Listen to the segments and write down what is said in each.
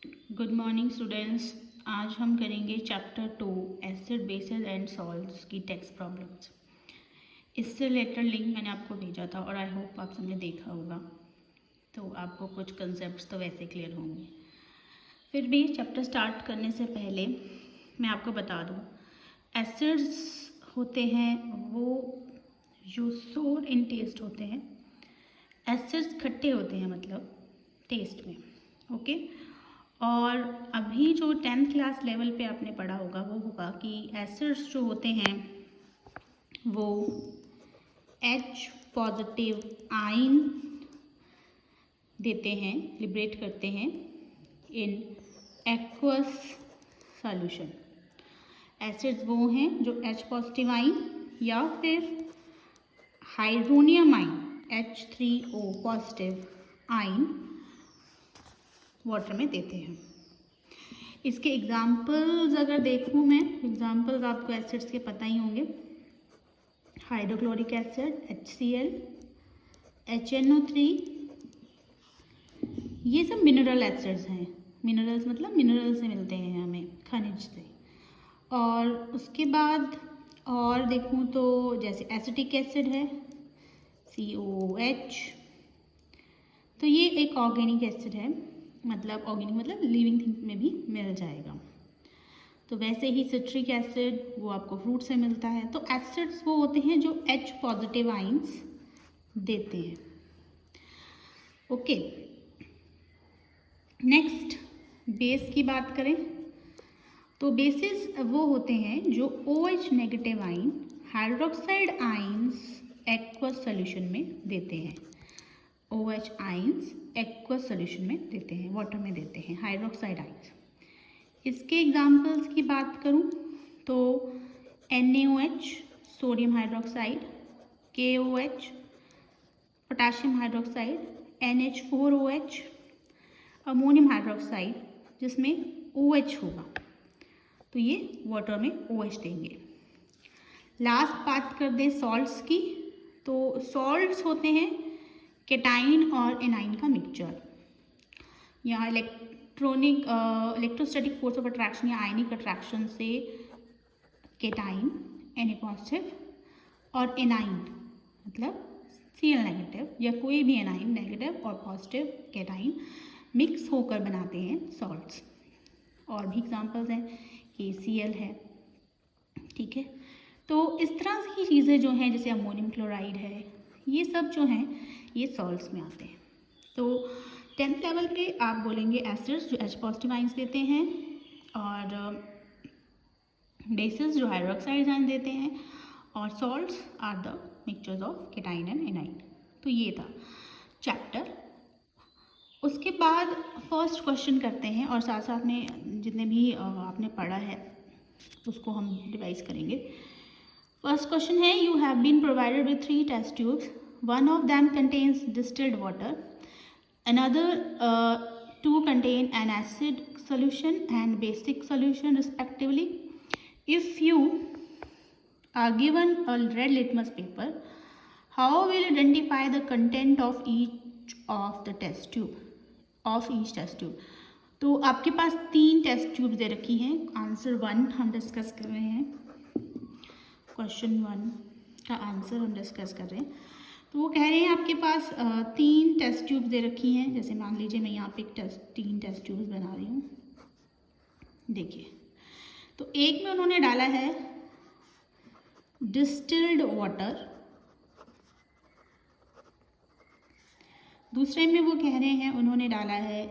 Good morning students. आज हम करेंगे chapter 2 acid basis and salts की टेक्स्ट प्रॉब्लम्स। इससे रिलेटेड लिंक मैंने आपको भेजा था और आई होप आप सबने देखा होगा, तो आपको कुछ कंसेप्ट्स तो वैसे क्लियर होंगे। फिर भी चैप्टर स्टार्ट करने से पहले मैं आपको बता दूं, एसिड्स होते हैं वो जो सोर इन टेस्ट होते हैं। एसिड्स खट्टे होते हैं मतलब टेस्ट में, ओके। और अभी जो 10th क्लास लेवल पे आपने पढ़ा होगा वो होगा कि एसिड्स जो होते हैं वो H पॉजिटिव आयन देते हैं, लिबरेट करते हैं इन एक्वस सॉल्यूशन। एसिड्स वो हैं जो H पॉजिटिव आयन या फिर hydronium ion H3O positive ion water में देते हैं। इसके एग्जाम्पल्स अगर देखूँ मैं, एग्जाम्पल्स आपको एसिड्स के पता ही होंगे। हाइड्रोक्लोरिक एसिड HCl, HNO3, ये सब मिनरल एसिड्स हैं। मिनरल्स मतलब मिनरल से मिलते हैं हमें, खनिज से। और उसके बाद और देखूँ तो जैसे एसिटिक एसिड है COOH, तो ये एक ऑर्गेनिक एसिड है, मतलब ऑर्गेनिक मतलब लिविंग थिंग में भी मिल जाएगा। तो वैसे ही सिट्रिक एसिड वो आपको फ्रूट से मिलता है। तो एसिड्स वो होते हैं जो H पॉजिटिव आयंस देते हैं, ओके। नेक्स्ट बेस की बात करें तो बेसिस वो होते हैं जो OH negative ion hydroxide ions aqueous solution में देते हैं। OH आयंस एक्वस सॉल्यूशन में देते हैं, वाटर में देते हैं हाइड्रोक्साइड आयंस। इसके एग्जांपल्स की बात करूं तो NaOH sodium hydroxide, KOH potassium hydroxide, NH4OH ammonium hydroxide जिसमें OH होगा, तो ये वाटर में OH देंगे। लास्ट बात कर दें सॉल्ट्स की, तो सॉल्ट्स होते हैं केटाइन और एनाइन का मिक्सचर। यहाँ इलेक्ट्रोस्टैटिक फोर्स ऑफ अट्रैक्शन या आयनिक अट्रैक्शन से केटाइन Na पॉजिटिव और एनाइन मतलब Cl नेगेटिव या कोई भी एनाइन नेगेटिव और पॉजिटिव केटाइन मिक्स होकर बनाते हैं सॉल्ट्स। और भी एग्जांपल्स हैं, KCl है, ठीक है। तो इस तरह की चीज़ें जो हैं जैसे अमोनियम क्लोराइड है, ये सब जो हैं ये सॉल्ट्स में आते हैं। तो 10th लेवल पे आप बोलेंगे एसिड्स जो H पॉजिटिव आयंस देते हैं और बेसिस जो हाइड्रोक्साइड आयन देते हैं, और salts are the mixtures of cation and anion. तो ये था चैप्टर। उसके बाद फर्स्ट क्वेश्चन करते हैं और साथ साथ में जितने भी आपने पढ़ा है उसको हम रिवाइज करेंगे। फर्स्ट क्वेश्चन है, you have been provided with 3 test tubes, one of them contains distilled water, another 2 contain an acid solution and basic solution respectively. If you are given a red litmus paper, how will you identify the content of each of the test tube of each test tube? तो आपके पास 3 test tube दे रखी हैं। Answer 1 हम discuss कर रहे हैं, question 1 का answer हम डिस्कस कर रहे हैं। तो वो कह रहे हैं आपके पास 3 टेस्ट ट्यूब दे रखी हैं। जैसे मान लीजिए मैं यहाँ पे 3 टेस्ट ट्यूब बना रही हूँ, देखिए। तो एक में उन्होंने डाला है डिस्टिल्ड वाटर, दूसरे में वो कह रहे हैं उन्होंने डाला है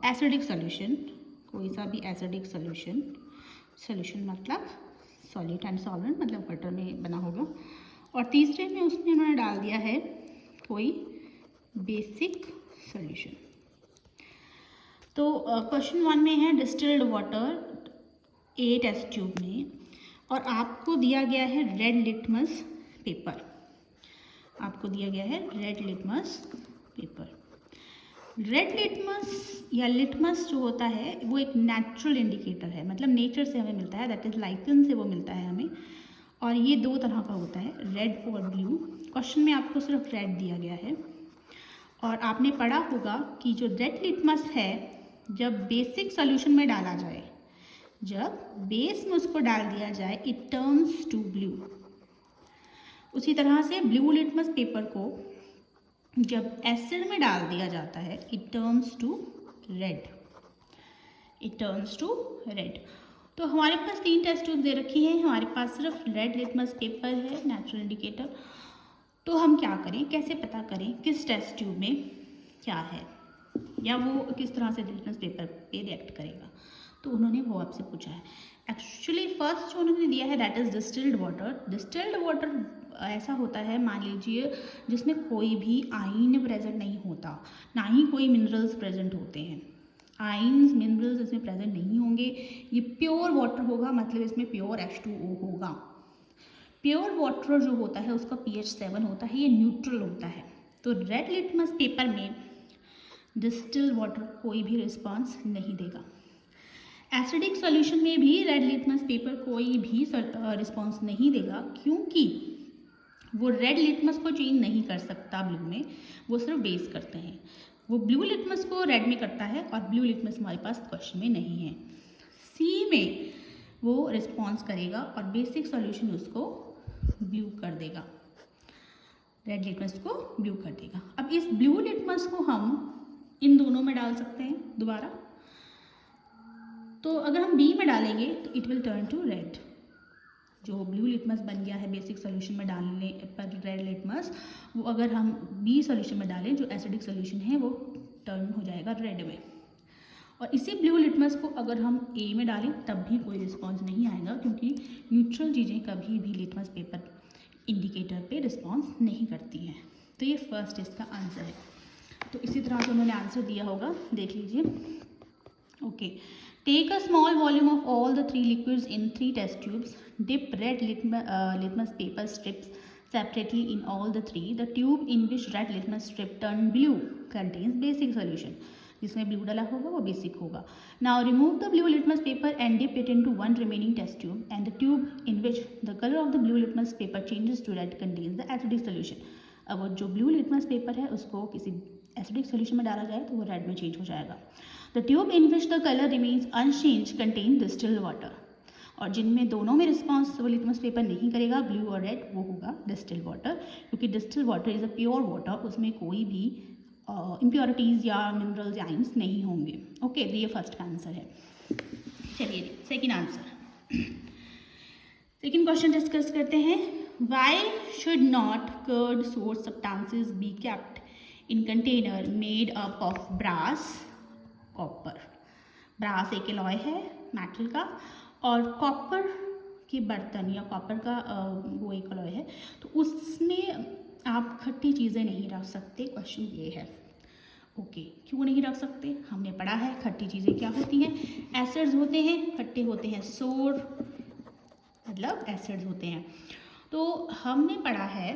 एसिडिक सॉल्यूशन, कोई सा भी एसिडिक सॉल्यूशन, सॉल्यूशन मतलब सॉलिड एंड सॉल्वेंट मतलब वाटर में बना होगा, और तीसरे में उसने उन्होंने डाल दिया है कोई बेसिक सॉल्यूशन। तो क्वेश्चन 1 में है distilled water A test tube में, और आपको दिया गया है रेड लिटमस पेपर, आपको दिया गया है red litmus paper. Red litmus या लिटमस जो होता है वो एक नेचुरल इंडिकेटर है, मतलब नेचर से हमें मिलता है, दैट इज़ लाइकन से वो मिलता है हमें। और ये 2 तरह का होता है, रेड और ब्लू। क्वेश्चन में आपको सिर्फ रेड दिया गया है। और आपने पढ़ा होगा कि जो रेड लिटमस है जब बेसिक सॉल्यूशन में डाला जाए, जब बेस में उसको डाल दिया जाए, इट टर्न्स टू ब्लू। उसी तरह से ब्लू लिटमस पेपर को जब एसिड में डाल दिया जाता है, it turns to red, it turns to red. तो हमारे पास 3 टेस्ट ट्यूब दे रखी हैं, हमारे पास सिर्फ रेड लिटमस पेपर है नेचुरल इंडिकेटर। तो हम क्या करें, कैसे पता करें किस टेस्ट ट्यूब में क्या है या वो किस तरह से लिटमस पेपर पे रिएक्ट करेगा। तो उन्होंने वो आपसे पूछा है। एक्चुअली फर्स्ट जो उन्होंने दिया है that is distilled water. Distilled water ऐसा होता है, मान लीजिए, जिसमें कोई भी आयन प्रेजेंट नहीं होता, ना ही कोई मिनरल्स प्रेजेंट होते हैं। आयन्स मिनरल्स इसमें प्रेजेंट नहीं होंगे। ये प्योर वाटर होगा, मतलब इसमें प्योर H2O होगा। प्योर वाटर जो होता है उसका pH 7 होता है, ये न्यूट्रल होता है। तो रेड लिटमस पेपर में डिस्टिल वाटर कोई भी रिस्पांस नहीं देगा। एसिडिक सॉल्यूशन में भी रेड लिटमस पेपर कोई भी रिस्पांस नहीं देगा, क्योंकि वो रेड लिटमस को चेंज नहीं कर सकता ब्लू में, वो सिर्फ बेस करते हैं। वो ब्लू लिटमस को रेड में करता है और ब्लू लिटमस हमारे पास क्वेश्चन में नहीं है। सी में वो रिस्पॉन्स करेगा और बेसिक सॉल्यूशन उसको ब्लू कर देगा, रेड लिटमस को ब्लू कर देगा। अब इस ब्लू लिटमस को हम इन दोनों में डाल सकते हैं दोबारा। तो अगर हम बी में डालेंगे तो it will turn to red. जो ब्लू लिटमस बन गया है बेसिक सॉल्यूशन में डालने पर रेड लिटमस, वो अगर हम बी सॉल्यूशन में डालें जो एसिडिक सॉल्यूशन है, वो टर्न हो जाएगा रेड में। और इसी ब्लू लिटमस को अगर हम ए में डालें तब भी कोई रिस्पांस नहीं आएगा, क्योंकि न्यूट्रल चीज़ें कभी भी लिटमस पेपर इंडिकेटर पे रिस्पांस नहीं करती हैं। तो ये फर्स्ट इसका आंसर है। तो इसी तरह से उन्होंने आंसर दिया होगा, देख लीजिए। Okay, take a small volume of all the 3 liquids in 3 test tubes. Dip red litmus paper strips separately in all the 3. The tube in which red litmus strip turned blue contains basic solution. जिसमें blue डाला होगा वो basic होगा। Now remove the blue litmus paper and dip it into one remaining test tube, and the tube in which the color of the blue litmus paper changes to red contains the acidic solution. अब जो blue litmus paper है उसको किसी acidic solution में डाला जाए तो वो रेड में चेंज हो जाएगा। The tube in which the colour remains unchanged contain distilled water. और जिनमें दोनों में रिस्पॉन्स वो लिटमस पेपर नहीं करेगा, ब्लू और रेड, वो होगा डिस्टिल्ड वाटर, क्योंकि distilled water is a pure water, उसमें कोई भी इम्प्योरिटीज़ या मिनरल्स या आइंस नहीं होंगे। ओके, तो ये फर्स्ट का आंसर है। चलिए second answer, second question discuss करते हैं। Why should not curd sour substances be kept in container made up of brass copper. Brass एक एलॉय है मेटल का, और कॉपर के बर्तन या कॉपर का वो एक एलॉय है, तो उसमें आप खट्टी चीज़ें नहीं रख सकते। क्वेश्चन ये है। ओके, क्यों नहीं रख सकते? हमने पढ़ा है खट्टी चीज़ें क्या होती हैं, एसिड्स होते हैं, खट्टे होते हैं सोर, मतलब एसिड्स होते हैं। तो हमने पढ़ा है,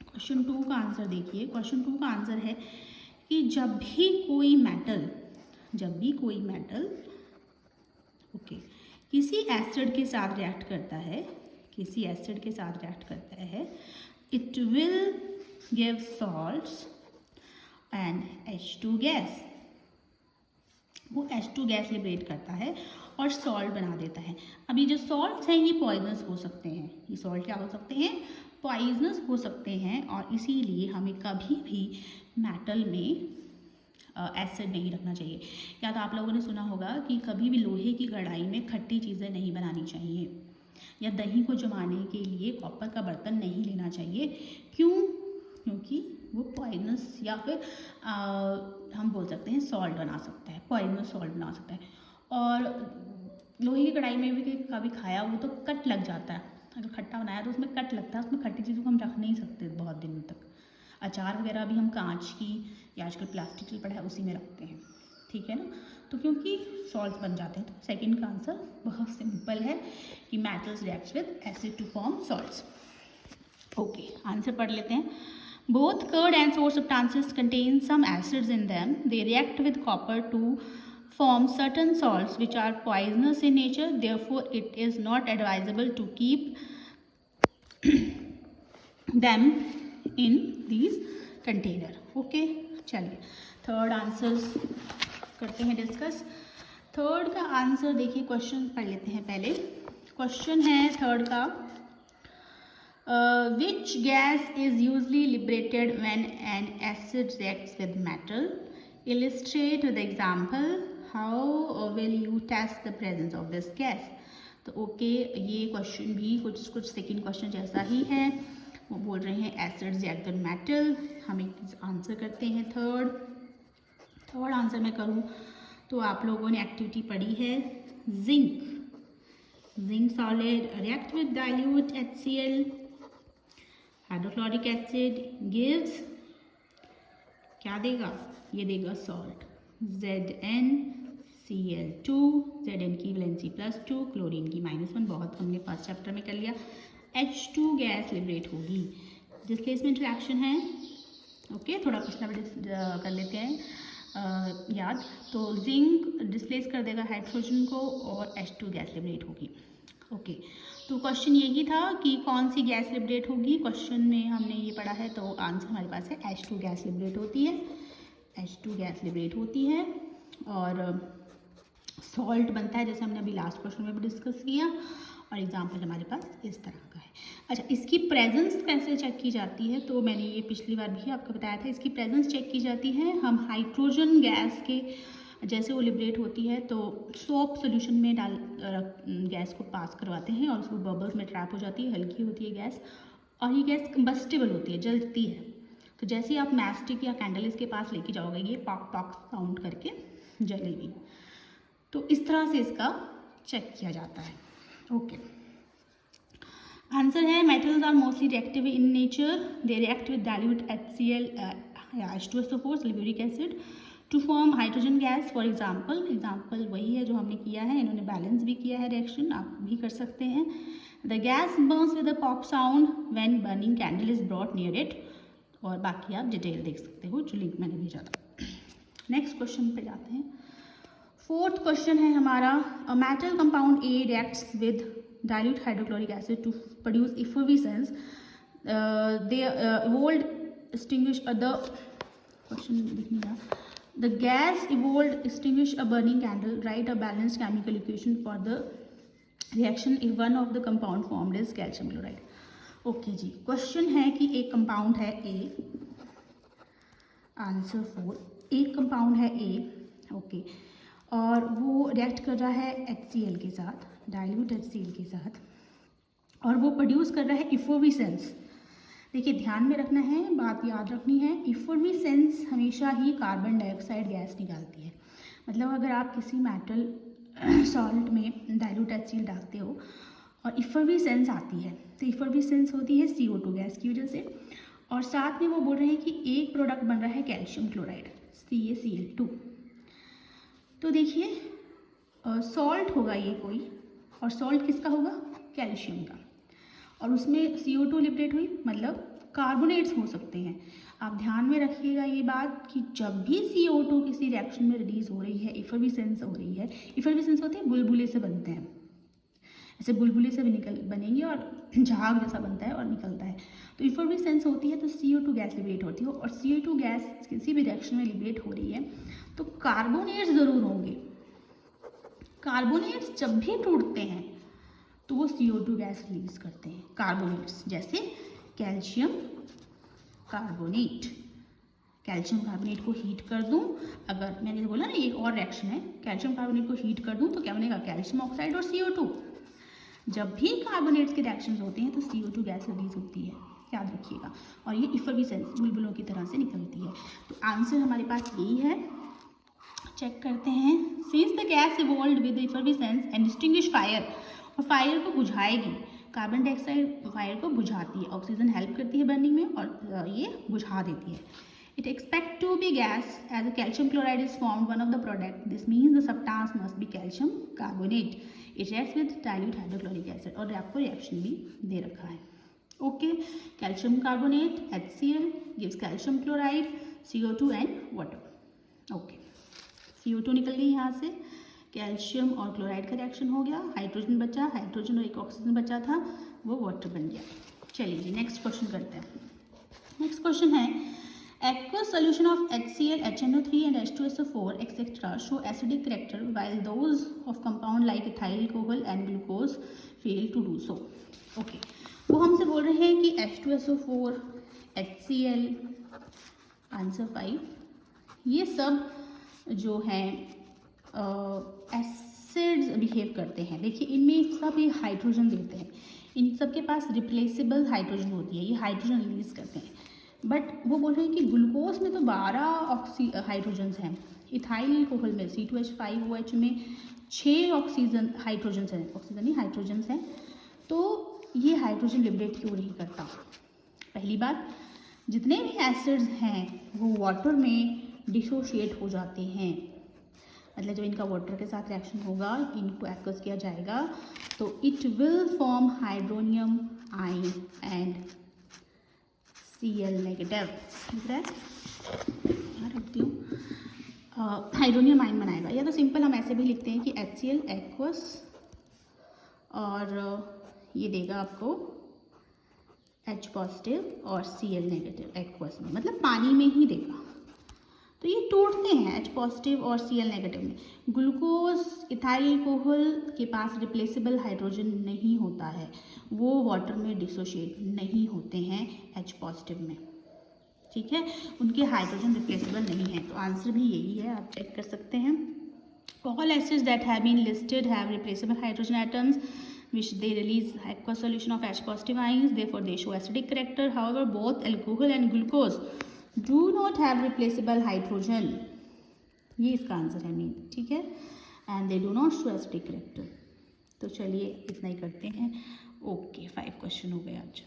क्वेश्चन 2 का आंसर देखिए। क्वेश्चन 2 का आंसर है कि जब भी कोई मेटल ओके किसी एसिड के साथ रिएक्ट करता है, it will give salts and H2 gas. वो H2 गैस लिबरेट करता है और सॉल्ट बना देता है। अब ये जो सॉल्ट्स हैं ये पॉइजनस हो सकते हैं। ये सॉल्ट क्या हो सकते हैं? पॉइजनस हो सकते हैं, और इसीलिए हमें कभी भी मेटल में एसिड नहीं रखना चाहिए। या तो आप लोगों ने सुना होगा कि कभी भी लोहे की कढ़ाई में खट्टी चीज़ें नहीं बनानी चाहिए, या दही को जमाने के लिए कॉपर का बर्तन नहीं लेना चाहिए। क्यों? क्योंकि वो पॉइजनस या फिर हम बोल सकते हैं सॉल्ट बना सकता है, पॉइजनस सॉल्ट बना सकता है। और लोहे की कढ़ाई में भी कभी खाया वो तो कट लग जाता है। अगर खट्टा बनाया तो उसमें कट लगता है, उसमें खट्टी चीज़ों को हम रख नहीं सकते बहुत दिनों तक। अचार वगैरह भी हम कांच की या आजकल प्लास्टिक चल पड़ा है उसी में रखते हैं, ठीक है ना। तो क्योंकि सॉल्ट बन जाते हैं। तो सेकंड का आंसर बहुत सिंपल है कि metals reacts with acid to form salts. Okay, answer पढ़ लेते हैं। Both curd and sour substances contain some acids in them. They react with copper to form certain salts which are poisonous in nature. Therefore it is not advisable to keep them in these container. Okay, चलिए third answers करते हैं discuss. Third का answer देखिए, question पढ़ लेते हैं पहले। Question है थर्ड का, which gas is usually liberated when an acid reacts with metal? Illustrate with example. How will you test the presence of this gas? तो ओके, ये क्वेश्चन भी कुछ सेकेंड क्वेश्चन जैसा ही है। वो बोल रहे हैं एसिड रिएक्ट विद मेटल। हम एक आंसर करते हैं थर्ड आंसर मैं करूँ तो आप लोगों ने एक्टिविटी पढ़ी है zinc solid react with dilute HCl, hydrochloric acid gives क्या देगा, ये देगा सॉल्ट ZnCl2, Zn की वैलेंसी +2, क्लोरीन की -1, बहुत हमने फर्स्ट चैप्टर में कर लिया। H2 गैस लिबरेट होगी, डिस्प्लेसमेंट रिएक्शन है। ओके, थोड़ा पिछला कर लेते हैं याद। तो जिंक डिस्प्लेस कर देगा हाइड्रोजन को और H2 गैस लिबरेट होगी। ओके, तो क्वेश्चन यही था कि कौन सी गैस लिबरेट होगी। क्वेश्चन में हमने ये पढ़ा है, तो आंसर हमारे पास है H2 गैस लिबरेट होती है। H2 गैस लिबरेट होती है और सॉल्ट बनता है, जैसे हमने अभी लास्ट क्वेश्चन में भी डिस्कस किया। और एग्जाम्पल हमारे पास इस तरह का है। अच्छा, इसकी प्रेजेंस कैसे चेक की जाती है, तो मैंने ये पिछली बार भी आपको बताया था। इसकी प्रेजेंस चेक की जाती है, हम हाइड्रोजन गैस के जैसे वो लिबरेट होती है तो सोप सोल्यूशन में डाल गैस को पास करवाते हैं और उसको बबल्स में ट्रैप हो जाती है, हल्की होती है गैस, और ये गैस कंबस्टेबल होती है, जलती है। तो जैसे ही आप मैस्टिक या कैंडल इसके पास लेके जाओगे, ये पॉक पॉक साउंड करके जलेगी। तो इस तरह से इसका चेक किया जाता है। ओके, आंसर है metals are mostly reactive in nature. They react with dilute HCl H2SO4 sulphuric acid to form hydrogen gas. For example वही है जो हमने किया है, इन्होंने बैलेंस भी किया है रिएक्शन, आप भी कर सकते हैं। The gas Burns with a pop sound when burning candle is brought near it. और बाकी आप डिटेल देख सकते हो जो लिंक मैंने भेजा था। नेक्स्ट क्वेश्चन पे जाते हैं। फोर्थ क्वेश्चन है हमारा, a metal compound A reacts with dilute hydrochloric acid to produce effervescence. They evolved extinguish the question लिखने का, the gas evolved extinguish a burning candle. Write a balanced chemical equation for the reaction if one of the compound formed is calcium chloride. Okay जी, question है कि एक compound है A, answer 4, एक compound है A, okay, और वो react कर रहा है HCl के साथ, डाइल्यूट HCl के साथ, और वो प्रोड्यूस कर रहा है इफर्विसेंस। देखिए, ध्यान में रखना है, बात याद रखनी है, इफर्विसेंस हमेशा ही कार्बन डाइऑक्साइड गैस निकालती है। मतलब अगर आप किसी मेटल सॉल्ट में डाइल्यूट HCl डालते हो और इफर्विसेंस आती है, तो इफर्विसेंस होती है CO2 गैस की वजह से, और साथ में वो बोल रहे हैं कि एक प्रोडक्ट बन रहा है कैल्शियम क्लोराइड CaCl2। तो देखिए, सॉल्ट होगा ये कोई, और सॉल्ट किसका होगा, कैल्शियम का, और उसमें CO2 लिबरेट हुई, मतलब कार्बोनेट्स हो सकते हैं। आप ध्यान में रखिएगा ये बात कि जब भी CO2 किसी रिएक्शन में रिलीज हो रही है, इफर्विसेंस हो रही है, इफर्विसेंस होते हैं बुलबुले से बनते हैं, ऐसे बुलबुले से भी बनेंगे और झाग जैसा बनता है और निकलता है। तो इफर्विसेंस होती है तो CO2 गैस लिबरेट होती है, और CO2 गैस किसी भी रिएक्शन में लिबरेट हो रही है तो कार्बोनेट्स ज़रूर होंगे। कार्बोनेट्स जब भी टूटते हैं तो वो CO2 गैस रिलीज करते हैं, कार्बोनेट्स, जैसे कैल्शियम कार्बोनेट। कैल्शियम कार्बोनेट को हीट कर दूं, अगर मैंने बोला ना एक और रिएक्शन है, कैल्शियम कार्बोनेट को हीट कर दूं तो क्या बनेगा, कैल्शियम ऑक्साइड और CO2। जब भी कार्बोनेट्स के रिएक्शंस होते हैं तो CO2 गैस रिलीज होती है, याद रखिएगा, और ये इफर्विसेंस बुलबुलों की तरह से निकलती है। तो आंसर हमारे पास यही है। चेक करते हैं, since the gas evolved with effervescence and extinguish fire, और फायर को बुझाएगी, कार्बन डाइऑक्साइड फायर को बुझाती है, ऑक्सीजन हेल्प करती है बर्निंग में और ये बुझा देती है। It expect to be gas as a calcium chloride is formed one of the product. This means the substance must be calcium carbonate. It reacts with dilute hydrochloric acid, और आपको रिएक्शन भी दे रखा है। Okay, calcium carbonate HCl gives calcium chloride, CO2 and water. Okay, CO2 निकल गई यहाँ से, calcium और क्लोराइड का रिएक्शन हो गया, हाइड्रोजन बचा, हाइड्रोजन और एक ऑक्सीजन बचा था, वो वाटर बन गया। चलिए जी, नेक्स्ट क्वेश्चन करते हैं। नेक्स्ट क्वेश्चन है, Aqueous solution of HCl, HNO3 and H2SO4 etc. show acidic character while those of compound like ethyl alcohol and glucose fail to do so. Okay, वो हमसे बोल रहे हैं कि H2SO4, HCl, आंसर 5, ये सब जो हैं एसिड्स बिहेव करते हैं. देखिए इनमें सब ये हाइड्रोजन देते हैं, इन सब के पास रिप्लेसेबल हाइड्रोजन होती है, ये हाइड्रोजन रिलीज करते हैं. बट वो बोल रहे हैं कि ग्लूकोज में तो 12 हाइड्रोजन्स हैं, इथाइल अल्कोहल में C2H5OH में 6 ऑक्सीजन हाइड्रोजन्स हैं, ऑक्सीजन नहीं हाइड्रोजन्स हैं. तो ये हाइड्रोजन लिबरेट क्यों नहीं करता? पहली बात, जितने भी एसिड्स हैं वो वाटर में डिसोशिएट हो जाते हैं. मतलब जब इनका वाटर के साथ रिएक्शन होगा, इनको एक्वस किया जाएगा, तो it will form hydronium ion and Cl negative. दिख रहा है, रखती हूँ. हाइड्रोनियम आयन बनाएगा, या तो सिंपल हम ऐसे भी लिखते हैं कि HCl एक्वस, और ये देगा आपको H पॉजिटिव और Cl नेगेटिव एक्वस में, मतलब पानी में ही देगा. तो ये टूटते हैं H पॉजिटिव और Cl नेगेटिव में. ग्लूकोज, इथाइल अल्कोहल के पास रिप्लेसेबल हाइड्रोजन नहीं होता है, वो वाटर में डिसोशिएट नहीं होते हैं H पॉजिटिव में. ठीक है, उनके हाइड्रोजन रिप्लेसेबल नहीं है. तो आंसर भी यही है, आप चेक कर सकते हैं. All acids that have been listed have replaceable hydrogen atoms which they release aqueous solution of H positive ions, therefore they show acidic character. However, both alcohol and glucose do not have replaceable hydrogen. ये इसका answer है mean. ठीक है, and they do not show acidic character. तो चलिए इतना ही करते हैं. ओके, 5 क्वेश्चन हो गए आज.